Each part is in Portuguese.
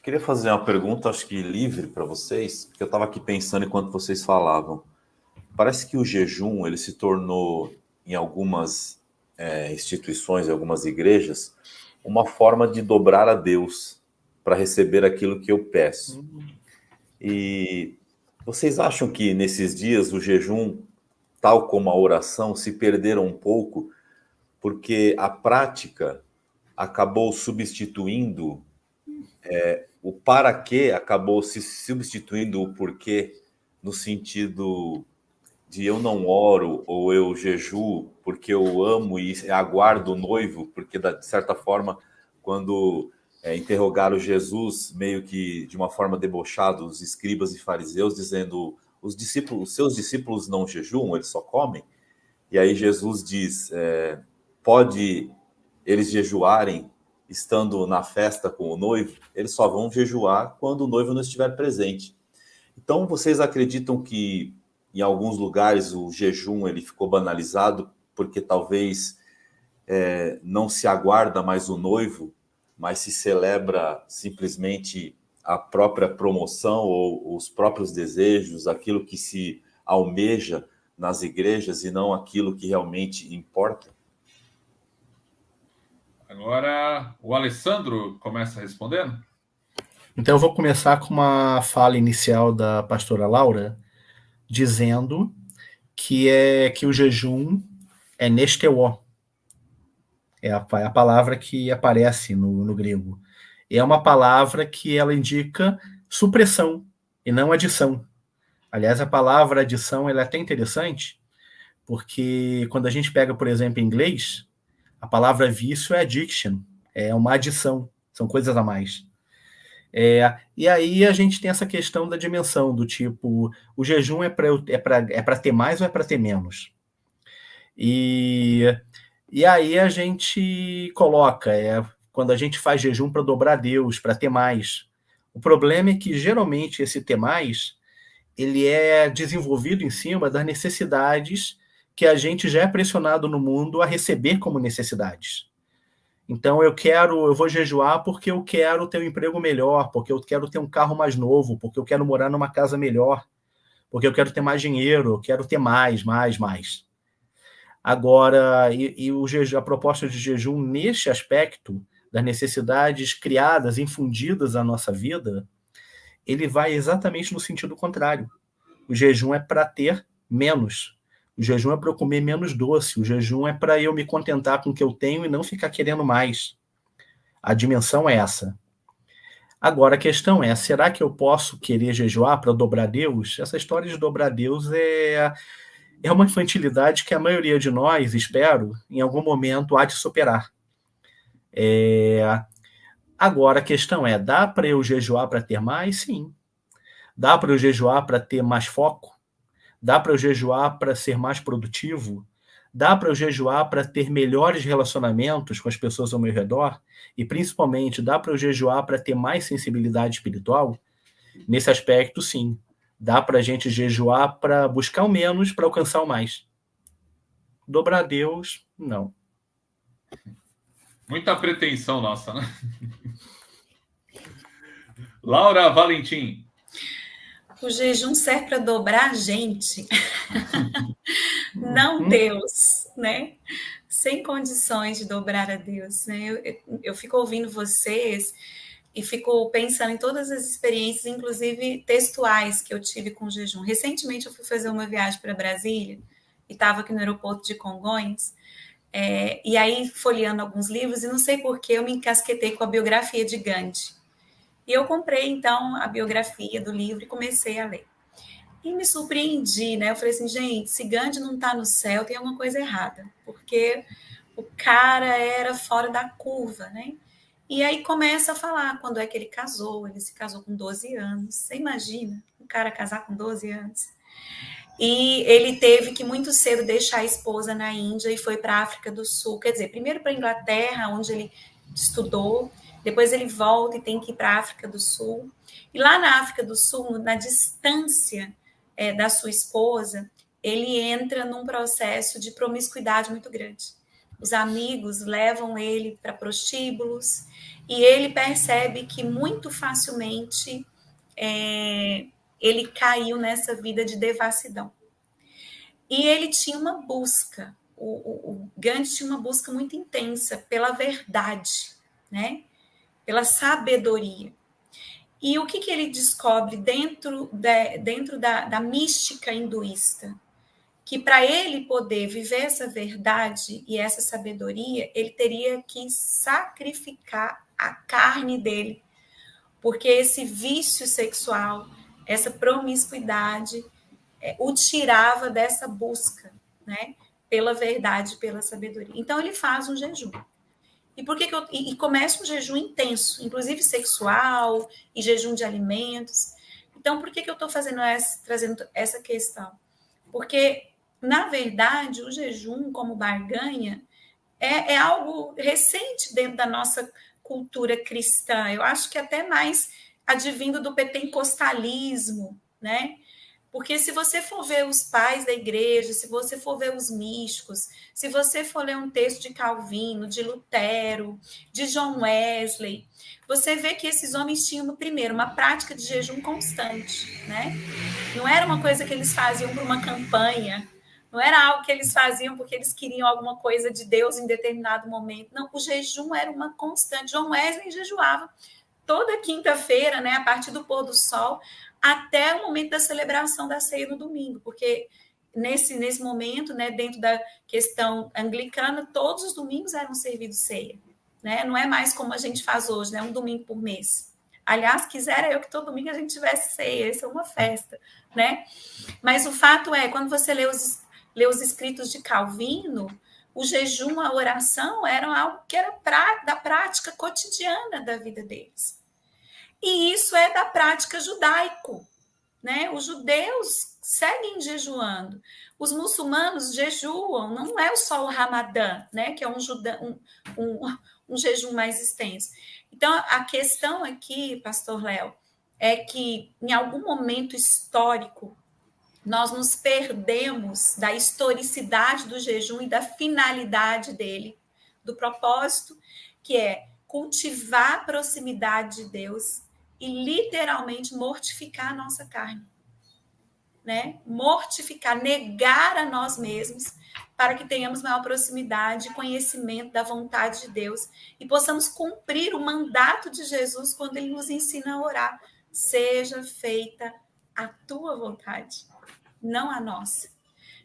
Queria fazer uma pergunta, acho que livre para vocês, porque eu estava aqui pensando enquanto vocês falavam. Parece que o jejum ele se tornou, em algumas instituições, em algumas igrejas, uma forma de dobrar a Deus para receber aquilo que eu peço. E vocês acham que nesses dias o jejum, tal como a oração, se perderam um pouco, porque a prática acabou substituindo o para quê, acabou se substituindo o porquê, no sentido de eu não oro ou eu jejuo porque eu amo e aguardo o noivo, porque de certa forma, quando interrogaram Jesus, meio que de uma forma debochada, os escribas e fariseus, dizendo: os seus discípulos não jejuam, eles só comem. E aí Jesus diz: pode eles jejuarem estando na festa com o noivo? Eles só vão jejuar quando o noivo não estiver presente. Então, vocês acreditam que em alguns lugares o jejum ele ficou banalizado porque talvez não se aguarda mais o noivo, mas se celebra simplesmente a própria promoção ou os próprios desejos, aquilo que se almeja nas igrejas e não aquilo que realmente importa? Agora o Alessandro começa respondendo. Então eu vou começar com uma fala inicial da pastora Laura, dizendo que o jejum é nesteó. É a palavra que aparece no grego. É uma palavra que ela indica supressão e não adição. Aliás, a palavra adição ela é até interessante, porque quando a gente pega, por exemplo, em inglês, a palavra vício é addiction, é uma adição, são coisas a mais. E aí a gente tem essa questão da dimensão, do tipo, o jejum é para ter mais ou é para ter menos? E aí a gente coloca, quando a gente faz jejum para dobrar Deus, para ter mais. O problema é que geralmente esse ter mais, ele é desenvolvido em cima das necessidades que a gente já é pressionado no mundo a receber como necessidades. Então eu vou jejuar porque eu quero ter um emprego melhor, porque eu quero ter um carro mais novo, porque eu quero morar numa casa melhor, porque eu quero ter mais dinheiro, eu quero ter mais. Agora, a proposta de jejum neste aspecto das necessidades criadas, infundidas à nossa vida, ele vai exatamente no sentido contrário. O jejum é para ter menos. O jejum é para eu comer menos doce. O jejum é para eu me contentar com o que eu tenho e não ficar querendo mais. A dimensão é essa. Agora, a questão é, será que eu posso querer jejuar para dobrar Deus? Essa história de dobrar Deus é uma infantilidade que a maioria de nós, espero, em algum momento há de superar. Agora, a questão é, dá para eu jejuar para ter mais? Sim. Dá para eu jejuar para ter mais foco? Dá para eu jejuar para ser mais produtivo? Dá para eu jejuar para ter melhores relacionamentos com as pessoas ao meu redor? E, principalmente, dá para eu jejuar para ter mais sensibilidade espiritual? Nesse aspecto, sim. Dá para a gente jejuar para buscar o menos, para alcançar o mais. Dobrar Deus, não. Muita pretensão nossa, né? Laura Valentim. O jejum serve para dobrar a gente, não Deus, né? Sem condições de dobrar a Deus, né? Eu fico ouvindo vocês e fico pensando em todas as experiências, inclusive textuais, que eu tive com o jejum. Recentemente eu fui fazer uma viagem para Brasília e estava aqui no aeroporto de Congonhas, e aí folheando alguns livros, e não sei por que eu me encasquetei com a biografia de Gandhi. E eu comprei, então, a biografia do livro e comecei a ler. E me surpreendi, né? Eu falei assim, gente, se Gandhi não está no céu, tem alguma coisa errada. Porque o cara era fora da curva, né? E aí começa a falar quando é que ele se casou com 12 anos. Você imagina um cara casar com 12 anos? E ele teve que muito cedo deixar a esposa na Índia e foi para a África do Sul. Quer dizer, primeiro para a Inglaterra, onde ele estudou, depois ele volta e tem que ir para a África do Sul. E lá na África do Sul, na distância da sua esposa, ele entra num processo de promiscuidade muito grande. os amigos levam ele para prostíbulos, e ele percebe que muito facilmente ele caiu nessa vida de devassidão. E ele tinha uma busca, o Gandhi tinha uma busca muito intensa pela verdade, né? Pela sabedoria. E o que ele descobre dentro da mística hinduísta? Que para ele poder viver essa verdade e essa sabedoria, ele teria que sacrificar a carne dele, porque esse vício sexual, essa promiscuidade, o tirava dessa busca, né, pela verdade, pela sabedoria. Então ele faz um jejum. E por que e começa um jejum intenso, inclusive sexual e jejum de alimentos. Então por que eu estou trazendo essa questão? Porque na verdade o jejum como barganha é algo recente dentro da nossa cultura cristã. Eu acho que até mais advindo do pentecostalismo, né? Porque se você for ver os pais da igreja, se você for ver os místicos, se você for ler um texto de Calvino, de Lutero, de John Wesley, você vê que esses homens tinham, primeiro, uma prática de jejum constante, né? Não era uma coisa que eles faziam por uma campanha, não era algo que eles faziam porque eles queriam alguma coisa de Deus em determinado momento. Não, o jejum era uma constante. John Wesley jejuava toda quinta-feira, né, a partir do pôr do sol, até o momento da celebração da ceia no domingo, porque nesse momento, né, dentro da questão anglicana, todos os domingos eram servidos ceia, né? Não é mais como a gente faz hoje, né, um domingo por mês. Aliás, quisera eu que todo domingo a gente tivesse ceia, isso é uma festa, né? Mas o fato é, quando você lê os escritos de Calvino, o jejum, a oração eram algo que era da prática cotidiana da vida deles. E isso é da prática judaico, né? Os judeus seguem jejuando. Os muçulmanos jejuam, não é só o Ramadã, né? Que é um jejum mais extenso. Então, a questão aqui, pastor Léo, é que em algum momento histórico, nós nos perdemos da historicidade do jejum e da finalidade dele, do propósito, que é cultivar a proximidade de Deus e literalmente mortificar a nossa carne, né? Mortificar, negar a nós mesmos, para que tenhamos maior proximidade e conhecimento da vontade de Deus e possamos cumprir o mandato de Jesus quando ele nos ensina a orar: seja feita a tua vontade, não a nossa.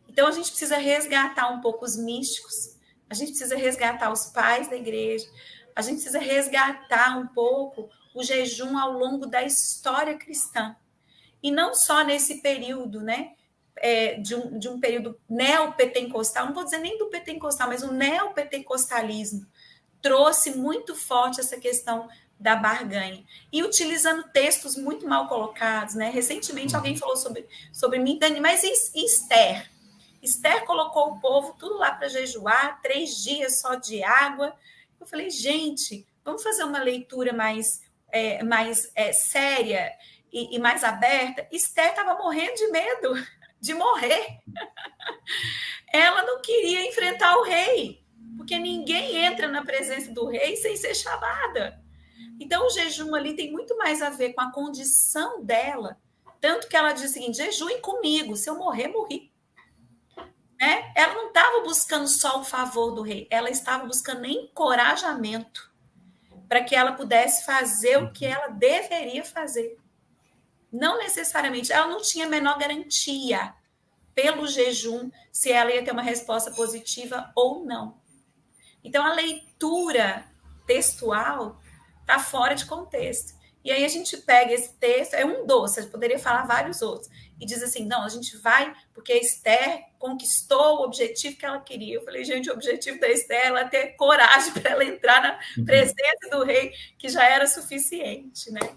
Então a gente precisa resgatar um pouco os místicos, a gente precisa resgatar os pais da igreja, a gente precisa resgatar um pouco o jejum ao longo da história cristã. E não só nesse período, né, de um período neopentecostal, não vou dizer nem do pentecostal, mas o neopentecostalismo trouxe muito forte essa questão da barganha. E utilizando textos muito mal colocados, né? Recentemente alguém falou sobre mim, Dani, mas e Esther? Esther colocou o povo tudo lá para jejuar, 3 dias só de água. Eu falei, gente, vamos fazer uma leitura mais séria e mais aberta. Esther estava morrendo de medo de morrer. Ela não queria enfrentar o rei, porque ninguém entra na presença do rei sem ser chamada. Então, o jejum ali tem muito mais a ver com a condição dela, tanto que ela diz o seguinte: jejuem comigo, se eu morrer, morri. Né? Ela não estava buscando só o favor do rei, ela estava buscando encorajamento para que ela pudesse fazer o que ela deveria fazer. Não necessariamente, ela não tinha a menor garantia pelo jejum se ela ia ter uma resposta positiva ou não. Então, a leitura textual está fora de contexto. E aí a gente pega esse texto, é um doce, eu poderia falar vários outros, e diz assim, não, a gente vai, porque a Esther conquistou o objetivo que ela queria. Eu falei, gente, o objetivo da Esther é ela ter coragem para ela entrar na presença do rei, que já era suficiente, né?